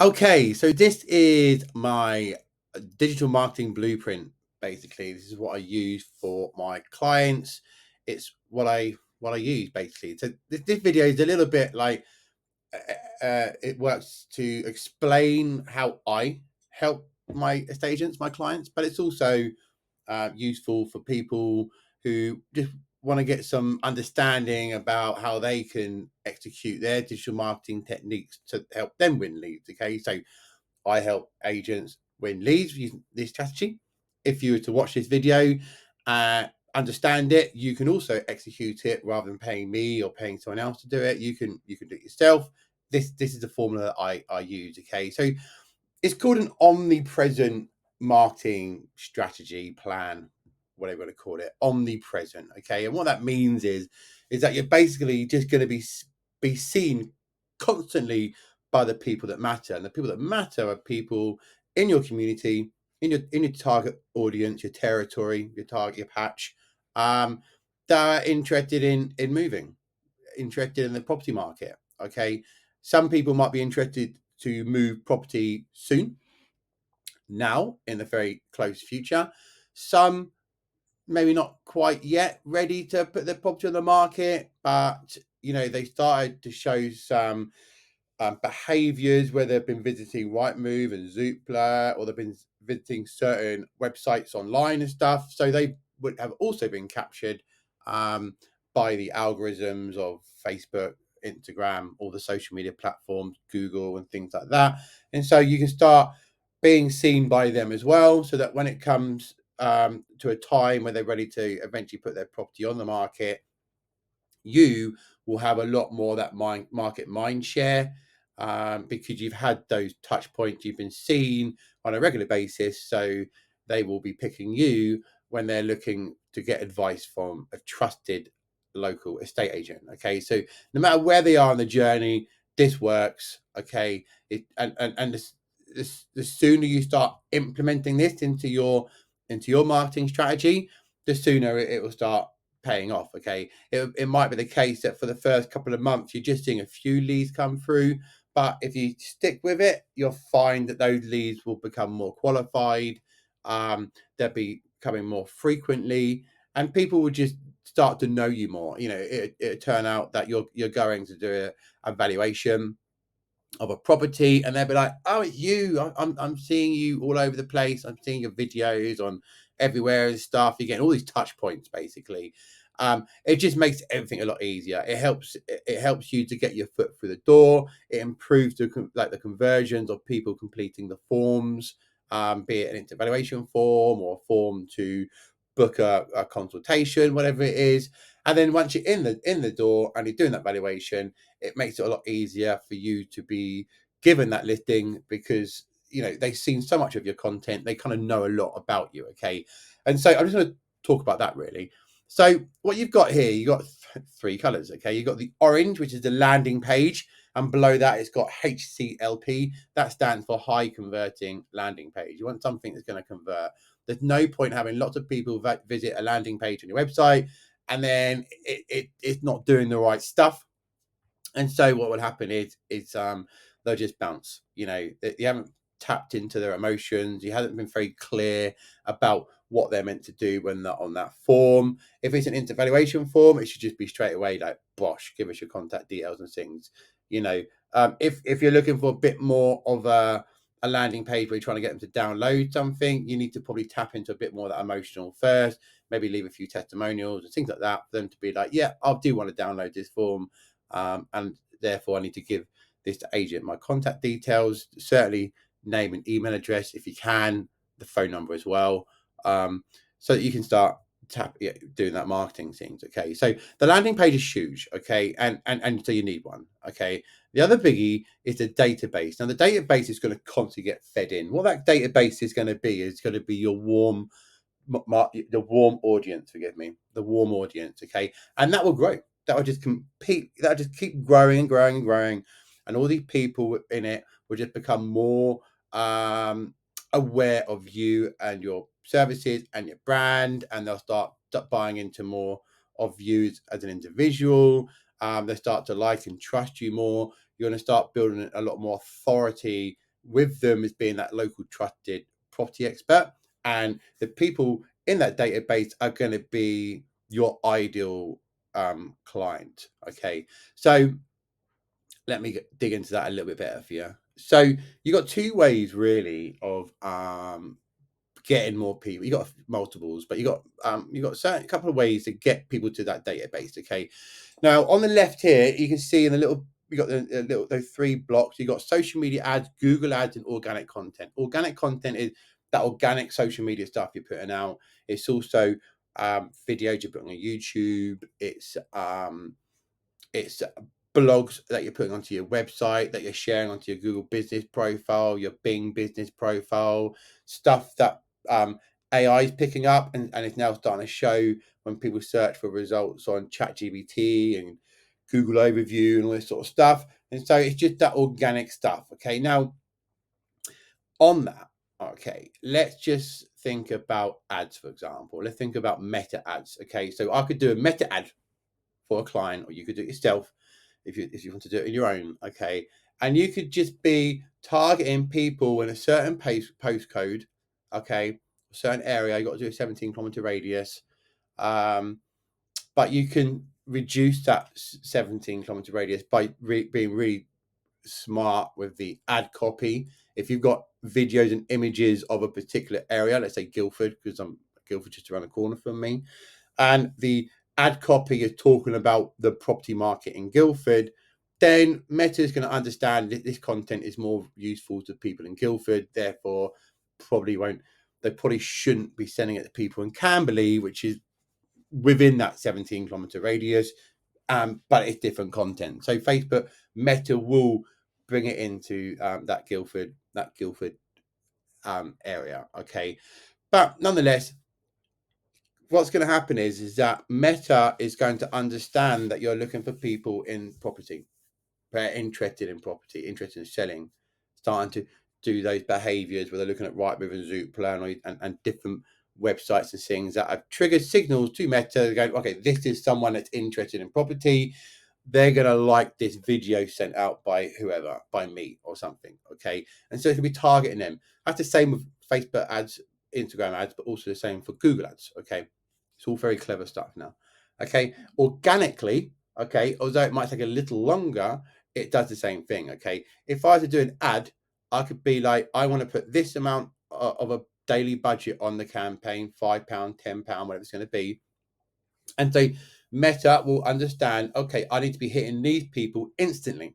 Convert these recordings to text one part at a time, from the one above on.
Okay, so this is my digital marketing blueprint. Basically, this is what I use for my clients. It's what I use basically. So this video is a little bit like it works to explain how I help my estate agents, my clients, but it's also useful for people who just want to get some understanding about how they can execute their digital marketing techniques to help them win leads. Okay, so I help agents win leads using this strategy. If you were to watch this video, understand it, you can also execute it rather than paying me or paying someone else to do it. You can do it yourself. This is the formula that I use. Okay, so it's called an omnipresent marketing strategy plan, whatever you want to call it, omnipresent. Okay, and what that means is that you're basically just going to be seen constantly by the people that matter, and the people that matter are people in your community, in your target audience, your territory, your target, your patch, um, that are interested in moving, interested in the property market. Okay, some people might be interested to move property soon, now, in the very close future. Some maybe not quite yet ready to put their property on the market, but they started to show some behaviors where they've been visiting Rightmove and Zoopla, or they've been visiting certain websites online and stuff. So they would have also been captured um, by the algorithms of Facebook, Instagram, all the social media platforms, Google, and things like that. And so you can start being seen by them as well, so that when it comes to a time where they're ready to eventually put their property on the market, you will have a lot more of that market mind share, because you've had those touch points, you've been seen on a regular basis. So they will be picking you when they're looking to get advice from a trusted local estate agent. Okay, so no matter where they are on the journey, this works. Okay, and the sooner you start implementing this into your marketing strategy, the sooner it will start paying off. Okay, it might be the case that for the first couple of months you're just seeing a few leads come through, but if you stick with it, you'll find that those leads will become more qualified. They'll be coming more frequently, and people will just start to know you more. It turn out that you're going to do a valuation of a property, and they'll be like, "Oh, it's you! I'm seeing you all over the place. I'm seeing your videos on everywhere and stuff. You're getting all these touch points, basically." It just makes everything a lot easier. It helps you to get your foot through the door. It improves the conversions of people completing the forms, be it an evaluation form or a form to book a consultation, whatever it is. And then once you're in the door and you're doing that valuation, it makes it a lot easier for you to be given that listing, because they've seen so much of your content, they kind of know a lot about you. Okay, and so I'm just going to talk about that really. So what you've got here, you've got three colors. Okay, you've got the orange, which is the landing page, and below that it's got HCLP. That stands for high converting landing page. You want something that's going to convert. There's no point having lots of people visit a landing page on your website and then it's not doing the right stuff. And so what will happen is they'll just bounce. You haven't tapped into their emotions. You haven't been very clear about what they're meant to do when they're on that form. If it's an intervaluation form, it should just be straight away like, bosh, give us your contact details and things. If you're looking for a bit more of a landing page where you're trying to get them to download something, you need to probably tap into a bit more of that emotional first. Maybe leave a few testimonials and things like that for them to be like, yeah, I do want to download this form, and therefore I need to give this to agent my contact details, certainly name and email address if you can, the phone number as well, so that you can start doing that marketing things. Okay, so the landing page is huge. Okay, and so you need one. Okay, the other biggie is the database. Now the database is going to constantly get fed in. What that database is going to be your the warm audience, forgive me, the warm audience. Okay, and that will grow. That will just compete. That will just keep growing and growing and growing, and all these people in it will just become more aware of you and your services and your brand, and they'll start buying into more of you as an individual. They start to like and trust you more. You're going to start building a lot more authority with them as being that local trusted property expert, and the people in that database are going to be your ideal client. Okay, so let me dig into that a little bit better for you. So you got two ways really of getting more people. You got multiples, but you got certain couple of ways to get people to that database. Okay, now on the left here, you can see in the little you got the little those three blocks. You got social media ads, Google ads, and organic content. Organic content is that organic social media stuff you're putting out. It's also videos you're putting on YouTube. It's blogs that you're putting onto your website, that you're sharing onto your Google business profile, your Bing business profile, stuff that AI is picking up and is now starting to show when people search for results on ChatGPT and Google overview and all this sort of stuff. And so it's just that organic stuff. Okay. Now on that, okay, let's just think about ads, for example. Let's think about meta ads. Okay. So I could do a meta ad for a client, or you could do it yourself if you want to do it in your own. Okay, and you could just be targeting people in a certain postcode. Okay, a certain area. You got to do a 17-kilometer radius. But you can reduce that 17-kilometer radius by being really smart with the ad copy. If you've got videos and images of a particular area, let's say Guildford, because I'm Guildford just around the corner from me, and the ad copy is talking about the property market in Guildford, then Meta is going to understand that this content is more useful to people in Guildford. Therefore, they probably shouldn't be sending it to people in Camberley, which is within that 17-kilometer radius. But it's different content. So Facebook Meta will bring it into that Guildford area. Okay, but nonetheless, what's going to happen is that Meta is going to understand that you're looking for people in property, they're interested in property, interested in selling, starting to do those behaviors where they're looking at Rightmove and Zoopla and different websites and things that have triggered signals to Meta going, okay, this is someone that's interested in property. They're going to like this video sent out by whoever, by me or something. Okay. And so it can be targeting them. That's the same with Facebook ads, Instagram ads, but also the same for Google ads. Okay. It's all very clever stuff now. Okay. Organically, okay, although it might take a little longer, it does the same thing. Okay. If I was to do an ad, I could be like, I want to put this amount of a daily budget on the campaign, £5, £10, whatever it's going to be. And so Meta will understand, okay, I need to be hitting these people instantly.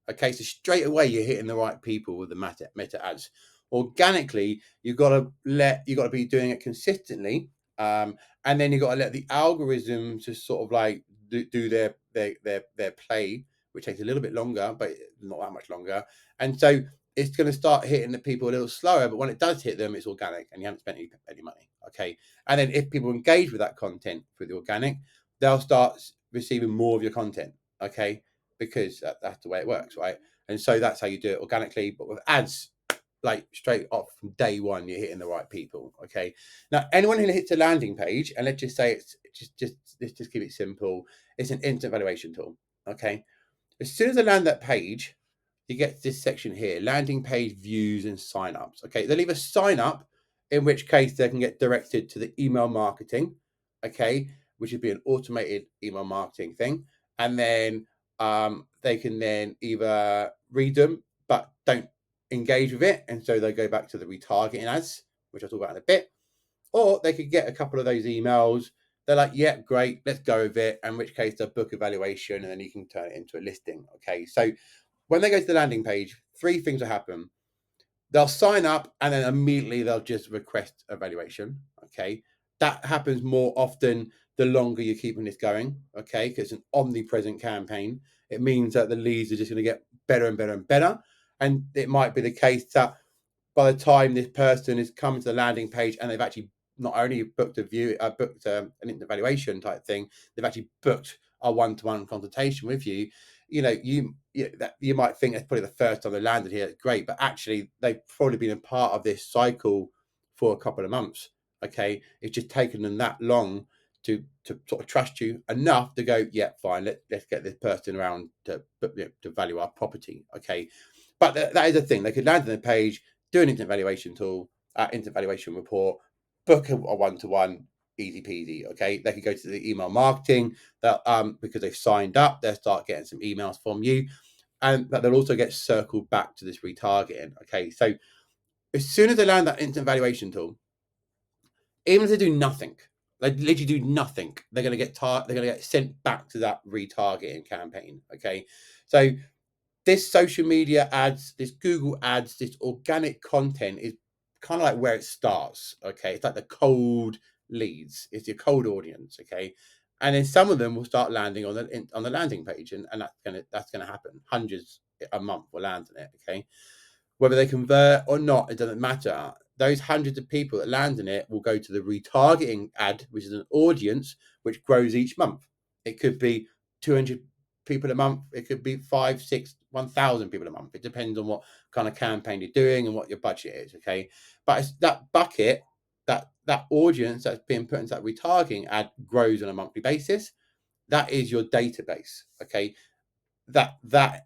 Okay, so straight away you're hitting the right people with the meta ads. Organically, you've got to be doing it consistently, and then you've got to let the algorithm just sort of like do their play, which takes a little bit longer, but not that much longer. And so it's going to start hitting the people a little slower, but when it does hit them, it's organic, and you haven't spent any money. Okay, and then if people engage with that content through the organic, they'll start receiving more of your content. Okay, because that's the way it works, right? And so that's how you do it organically. But with ads, like straight off from day one, you're hitting the right people. Okay. Now, anyone who hits a landing page, and let's just say it's let's just keep it simple. It's an instant valuation tool. Okay. As soon as I land that page, you get this section here, landing page views and sign-ups. Okay, they'll either sign up, in which case they can get directed to the email marketing, okay, which would be an automated email marketing thing. And then they can then either read them, but don't engage with it. And so they go back to the retargeting ads, which I'll talk about in a bit. Or they could get a couple of those emails. They're like, yeah, great, let's go with it. In which case they'll book evaluation and then you can turn it into a listing. Okay. So when they go to the landing page, three things will happen. They'll sign up and then immediately they'll just request evaluation. Okay. That happens more often the longer you're keeping this going. Okay. Because it's an omnipresent campaign. It means that the leads are just going to get better and better and better. And it might be the case that by the time this person is coming to the landing page and they've actually not only booked an evaluation type thing, they've actually booked a one-to-one consultation with you. You might think that's probably the first time they landed here. It's great, but actually they've probably been a part of this cycle for a couple of months. Okay, it's just taken them that long to sort of trust you enough to go, yeah, fine, let's get this person around to value our property. Okay, But that is a thing. They could land on a page, do an instant valuation tool, instant valuation report, book a one-to-one, easy peasy. Okay, they could go to the email marketing that because they've signed up, they'll start getting some emails from you, and but they'll also get circled back to this retargeting. Okay, so as soon as they land that instant valuation tool, even if they do nothing, they literally do nothing, they're going to get they're going to get sent back to that retargeting campaign. Okay, so this social media ads, this Google ads, this organic content is kind of like where it starts. Okay, it's like the cold leads. It's your cold audience. Okay, and then some of them will start landing on the landing page, and that's gonna happen. Hundreds a month will land on it. Okay, whether they convert or not, it doesn't matter. Those hundreds of people that land in it will go to the retargeting ad, which is an audience which grows each month. It could be 200 people a month. It could be 5, 6, 1,000 people a month. It depends on what kind of campaign you're doing and what your budget is. Okay, but it's that bucket, that audience that's being put into that retargeting ad grows on a monthly basis. That is your database. Okay, that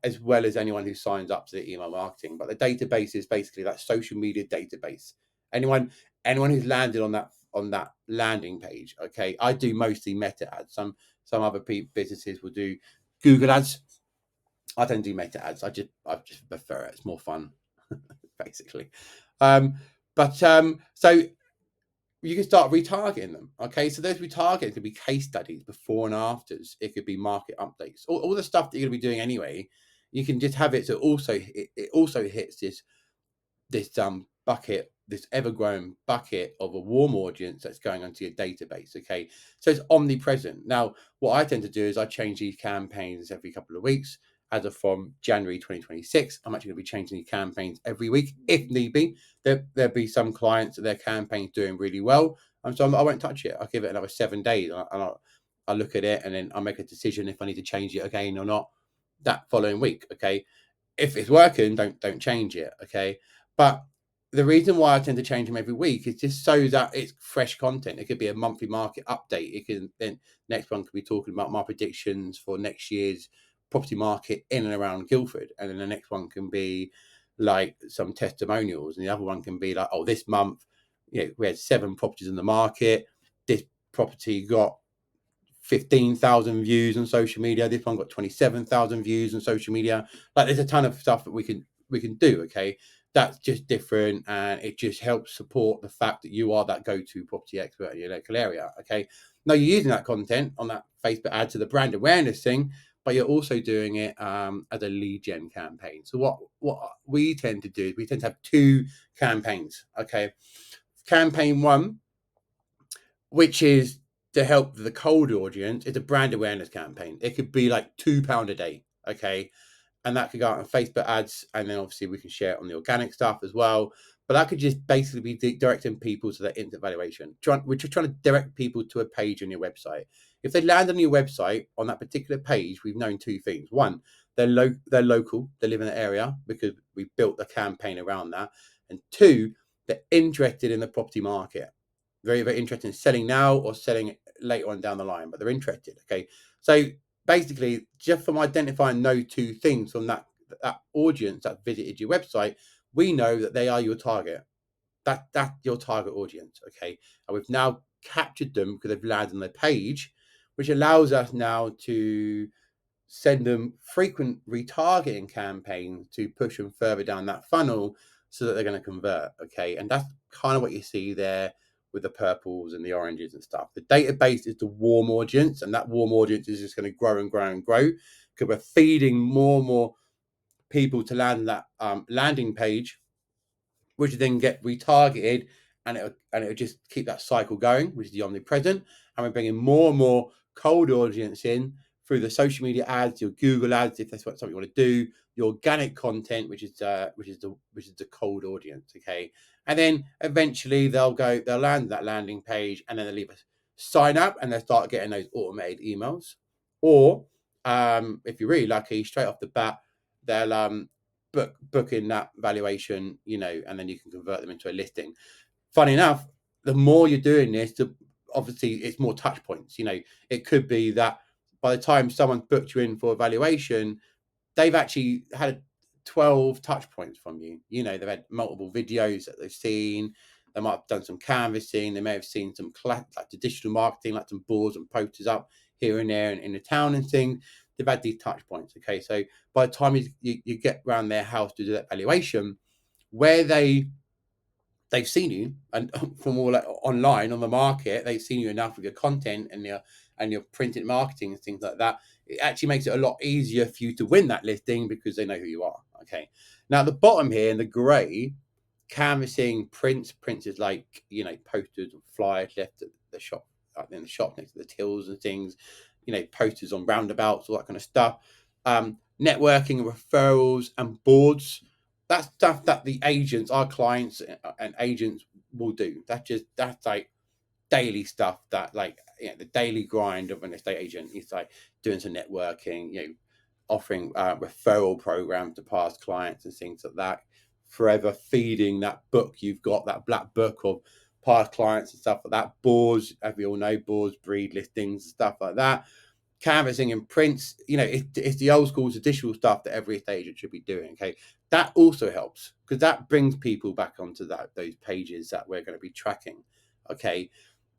as well as anyone who signs up to the email marketing. But the database is basically that social media database. Anyone who's landed on that landing page. Okay, I do mostly meta ads. Some other businesses will do Google ads. I don't do meta ads. I just prefer it. It's more fun, basically. Um, so you can start retargeting them. Okay, so those retargeting could be case studies, before and afters. It could be market updates, all the stuff that you're going to be doing anyway. You can just have it. So also it also hits this bucket, this ever-growing bucket of a warm audience that's going onto your database. Okay, so it's omnipresent. Now, what I tend to do is I change these campaigns every couple of weeks. As of from January 2026, I'm actually going to be changing the campaigns every week if need be. There'll be some clients that their campaign's doing really well, and so I won't touch it. I'll give it another 7 days, and I'll look at it, and then I'll make a decision if I need to change it again or not that following week. Okay, if it's working, don't change it. Okay, but the reason why I tend to change them every week is just so that it's fresh content. It could be a monthly market update. It can then next one could be talking about my predictions for next year's property market in and around Guildford, and then the next one can be like some testimonials, and the other one can be like, oh, this month, we had 7 properties in the market. This property got 15,000 views on social media. This one got 27,000 views on social media. Like, there's a ton of stuff that we can do. Okay, that's just different, and it just helps support the fact that you are that go-to property expert in your local area. Okay, now you're using that content on that Facebook ad to the brand awareness thing, but you're also doing it as a lead gen campaign. So what we tend to do is we tend to have 2 campaigns. Okay, campaign 1, which is to help the cold audience, it's a brand awareness campaign. It could be like £2 a day. Okay, and that could go out on Facebook ads, and then obviously we can share it on the organic stuff as well. But that could just basically be directing people to that instant valuation. We're just trying to direct people to a page on your website. If they land on your website on that particular page, we've known 2 things. One, they're local, they live in the area because we built the campaign around that. And 2, they're interested in the property market. Very, very interested in selling now or selling later on down the line, but they're interested. Okay, so basically, just from identifying those 2 things from that audience that visited your website, we know that they are your target. That's your target audience. Okay, and we've now captured them because they've landed on the page, which allows us now to send them frequent retargeting campaigns to push them further down that funnel so that they're going to convert. Okay, and that's kind of what you see there with the purples and the oranges and stuff. The database is the warm audience, and that warm audience is just going to grow and grow and grow because we're feeding more and more people to land that landing page, which then get retargeted, and it'll just keep that cycle going, which is the omnipresent. And we're bringing more and more cold audience in through the social media ads, your Google ads, if that's something you want to do, your organic content, which is the cold audience. Okay, and then eventually they'll land that landing page, and then they'll either sign up and they'll start getting those automated emails, or if you're really lucky, straight off the bat, they'll book in that valuation, and then you can convert them into a listing. Funny enough, the more you're doing this, obviously it's more touch points. It could be that by the time someone's booked you in for a valuation, they've actually had 12 touch points from you. They've had multiple videos that they've seen. They might have done some canvassing. They may have seen some like digital marketing, like some boards and posters up here and there in the town and things. They've had these touch points. Okay, so by the time you get around their house to do that valuation, where they've seen you, and from all online on the market, they've seen you enough with your content and your printed marketing and things like that. It actually makes it a lot easier for you to win that listing because they know who you are. Okay. Now the bottom here in the grey, canvassing prints is like posters and flyers left at the shop, in the shop next to the tills and things. Posters on roundabouts, all that kind of stuff. Networking and referrals and boards. That's stuff that the agents, our clients and agents will do. That's like daily stuff that the daily grind of an estate agent is like doing some networking, offering referral programs to past clients and things like that. Forever feeding that book you've got, that black book of past clients and stuff like that. Boards, as we all know, boards breed listings and stuff like that. Canvassing and prints, it's the old school traditional stuff that every estate agent should be doing. Okay, that also helps because that brings people back onto those pages that we're going to be tracking. Okay,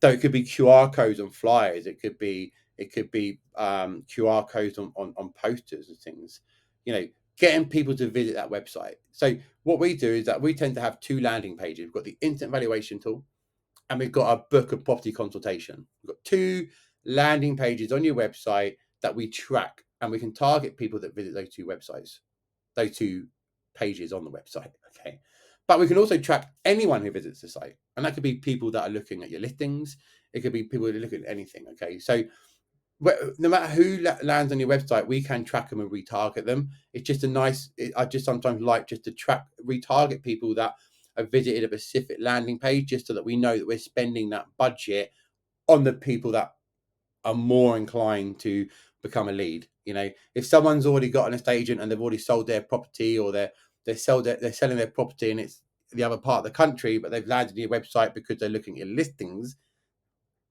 so it could be QR codes on flyers, it could be QR codes on posters and things. Getting people to visit that website. So what we do is that we tend to have two landing pages. We've got the instant valuation tool, and we've got a book of property consultation. We've got two landing pages on your website that we track, and we can target people that visit those two websites, those two pages on the website. Okay. But we can also track anyone who visits the site. And that could be people that are looking at your listings. It could be people who are looking at anything. Okay. So no matter who lands on your website, we can track them and retarget them. It's just I just sometimes like just to retarget people that have visited a specific landing page, just so that we know that we're spending that budget on the people that are more inclined to become a lead. If someone's already got an estate agent and they've already sold their property, or they're selling their property and it's the other part of the country, but they've landed on your website because they're looking at your listings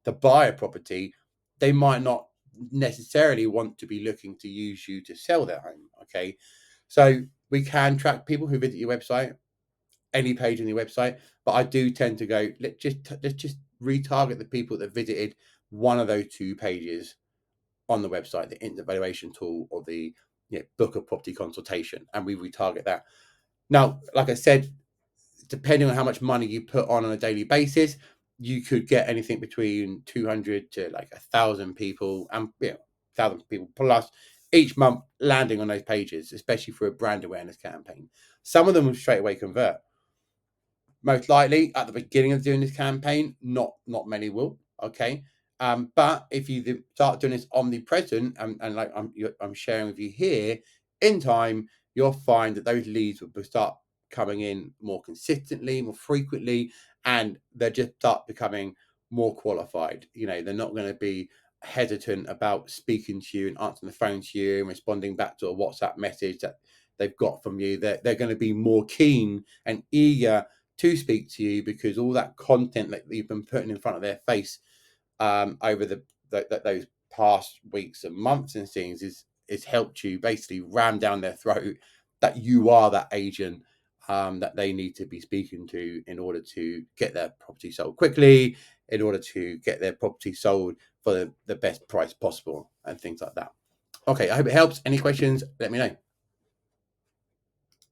to buy a property, they might not necessarily want to be looking to use you to sell their home. Okay, so we can track people who visit your website, any page on your website, but I do tend to go, let's just retarget the people that visited one of those two pages on the website, the instant valuation tool or the book of property consultation, and we retarget that. Now, like I said, depending on how much money you put on a daily basis, you could get anything between 200 to like 1,000 people, and 1,000 people plus each month landing on those pages, especially for a brand awareness campaign. Some of them will straight away convert. Most likely at the beginning of doing this campaign, not many will. Okay. But if you start doing this omnipresent, and like I'm sharing with you here, in time, you'll find that those leads will start coming in more consistently, more frequently, and they just start becoming more qualified. They're not going to be hesitant about speaking to you and answering the phone to you and responding back to a WhatsApp message that they've got from you. They're going to be more keen and eager to speak to you, because all that content that you've been putting in front of their face over those past weeks and months and things is helped you basically ram down their throat that you are that agent that they need to be speaking to in order to get their property sold quickly, in order to get their property sold for the best price possible and things like that. Okay, I hope it helps. Any questions, let me know.